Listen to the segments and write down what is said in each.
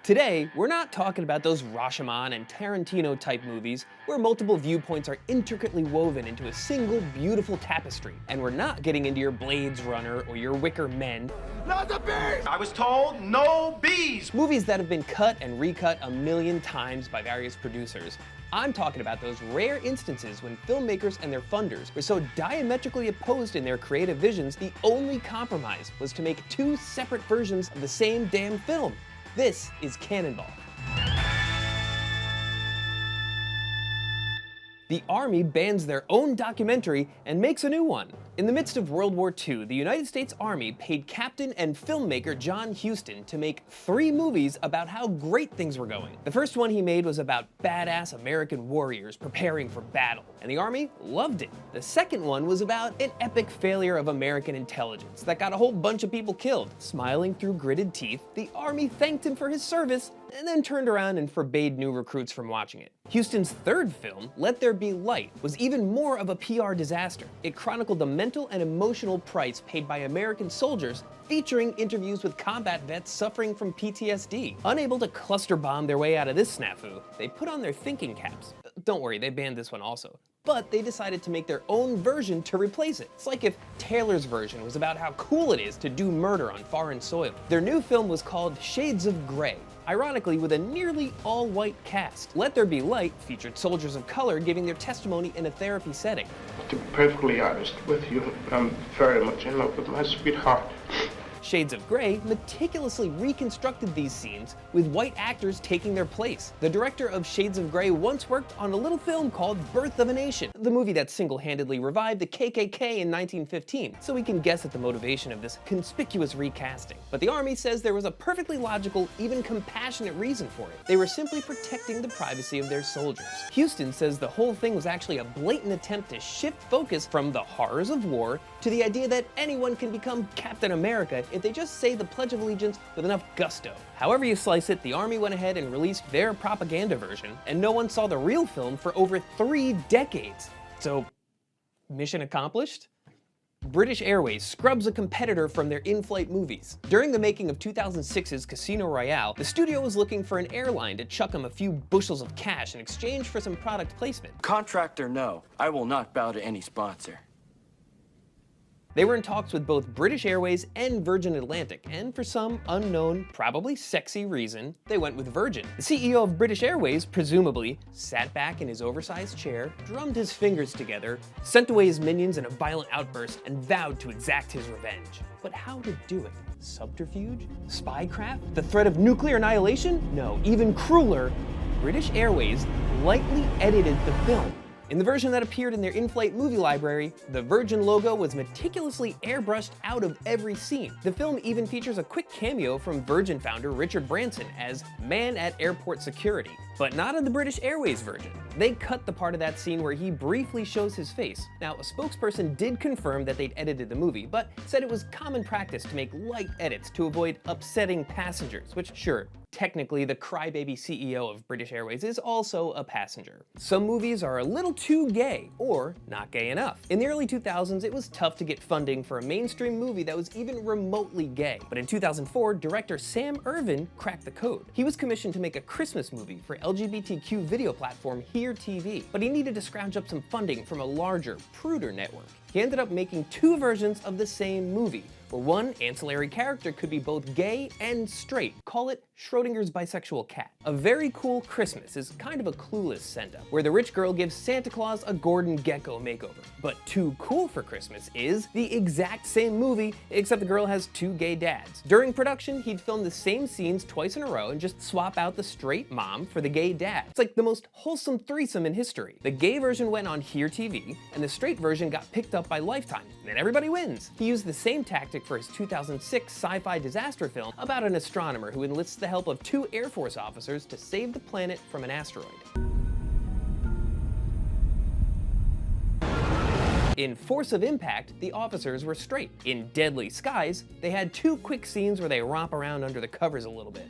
Today, we're not talking about those Rashomon and Tarantino type movies where multiple viewpoints are intricately woven into a single beautiful tapestry. And we're not getting into your Blades Runner or your Wicker Men. Not the bees! I was told no bees! Movies that have been cut and recut a million times by various producers. I'm talking about those rare instances when filmmakers and their funders were so diametrically opposed in their creative visions, the only compromise was to make two separate versions of the same damn film. This is CanonBall. The Army bans their own documentary and makes a new one. In the midst of World War II, the United States Army paid captain and filmmaker John Huston to make 3 movies about how great things were going. The first one he made was about badass American warriors preparing for battle, and the Army loved it. The second one was about an epic failure of American intelligence that got a whole bunch of people killed. Smiling through gritted teeth, the Army thanked him for his service and then turned around and forbade new recruits from watching it. Huston's third film, Let There Be Light, was even more of a PR disaster. It chronicled the mental and emotional price paid by American soldiers, featuring interviews with combat vets suffering from PTSD. Unable to cluster bomb their way out of this snafu, they put on their thinking caps. Don't worry, they banned this one also. But they decided to make their own version to replace it. It's like if Taylor's version was about how cool it is to do murder on foreign soil. Their new film was called Shades of Grey, ironically with a nearly all-white cast. Let There Be Light featured soldiers of color giving their testimony in a therapy setting. To be perfectly honest with you, I'm very much in love with my sweetheart. Shades of Grey meticulously reconstructed these scenes with white actors taking their place. The director of Shades of Grey once worked on a little film called Birth of a Nation, the movie that single-handedly revived the KKK in 1915, so we can guess at the motivation of this conspicuous recasting. But the Army says there was a perfectly logical, even compassionate reason for it. They were simply protecting the privacy of their soldiers. Huston says the whole thing was actually a blatant attempt to shift focus from the horrors of war to the idea that anyone can become Captain America if they just say the Pledge of Allegiance with enough gusto. However you slice it, the Army went ahead and released their propaganda version, and no one saw the real film for over 3 decades. So, mission accomplished? British Airways scrubs a competitor from their in-flight movies. During the making of 2006's Casino Royale, the studio was looking for an airline to chuck them a few bushels of cash in exchange for some product placement. Contract or no, I will not bow to any sponsor. They were in talks with both British Airways and Virgin Atlantic, and for some unknown, probably sexy reason, they went with Virgin. The CEO of British Airways, presumably, sat back in his oversized chair, drummed his fingers together, sent away his minions in a violent outburst, and vowed to exact his revenge. But how to do it? Subterfuge? Spycraft? The threat of nuclear annihilation? No, even crueler, British Airways lightly edited the film. In the version that appeared in their in-flight movie library, the Virgin logo was meticulously airbrushed out of every scene. The film even features a quick cameo from Virgin founder Richard Branson as man at airport security, but not in the British Airways version. They cut the part of that scene where he briefly shows his face. Now, a spokesperson did confirm that they'd edited the movie, but said it was common practice to make light edits to avoid upsetting passengers, which, sure, technically, the crybaby CEO of British Airways is also a passenger. Some movies are a little too gay, or not gay enough. In the early 2000s, it was tough to get funding for a mainstream movie that was even remotely gay. But in 2004, director Sam Irvin cracked the code. He was commissioned to make a Christmas movie for LGBTQ video platform Here TV, but he needed to scrounge up some funding from a larger, pruder network. He ended up making 2 versions of the same movie, where one ancillary character could be both gay and straight. Call it Schrodinger's bisexual cat. A Very Cool Christmas is kind of a Clueless send-up, where the rich girl gives Santa Claus a Gordon Gekko makeover. But Too Cool for Christmas is the exact same movie, except the girl has 2 gay dads. During production, he'd film the same scenes twice in a row and just swap out the straight mom for the gay dad. It's like the most wholesome threesome in history. The gay version went on Here TV, and the straight version got picked up by Lifetime, and then everybody wins. He used the same tactic for his 2006 sci-fi disaster film about an astronomer who enlists the help of 2 Air Force officers to save the planet from an asteroid. In Force of Impact, the officers were straight. In Deadly Skies, they had 2 quick scenes where they romp around under the covers a little bit.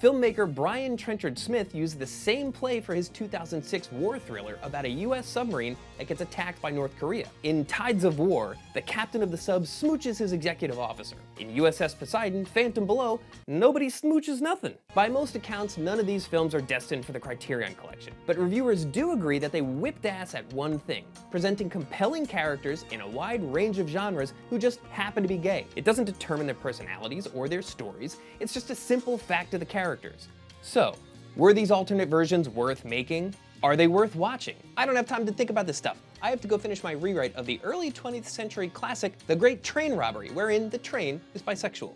Filmmaker Brian Trenchard Smith used the same play for his 2006 war thriller about a US submarine that gets attacked by North Korea. In Tides of War, the captain of the sub smooches his executive officer. In USS Poseidon, Phantom Below, nobody smooches nothing. By most accounts, none of these films are destined for the Criterion Collection, but reviewers do agree that they whipped ass at one thing: presenting compelling characters in a wide range of genres who just happen to be gay. It doesn't determine their personalities or their stories, it's just a simple fact of the characters. So, were these alternate versions worth making? Are they worth watching? I don't have time to think about this stuff. I have to go finish my rewrite of the early 20th century classic, The Great Train Robbery, wherein the train is bisexual.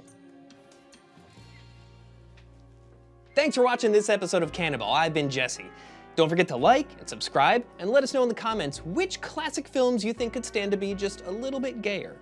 Thanks for watching this episode of CanonBall. I've been Jesse. Don't forget to like and subscribe, and let us know in the comments which classic films you think could stand to be just a little bit gayer.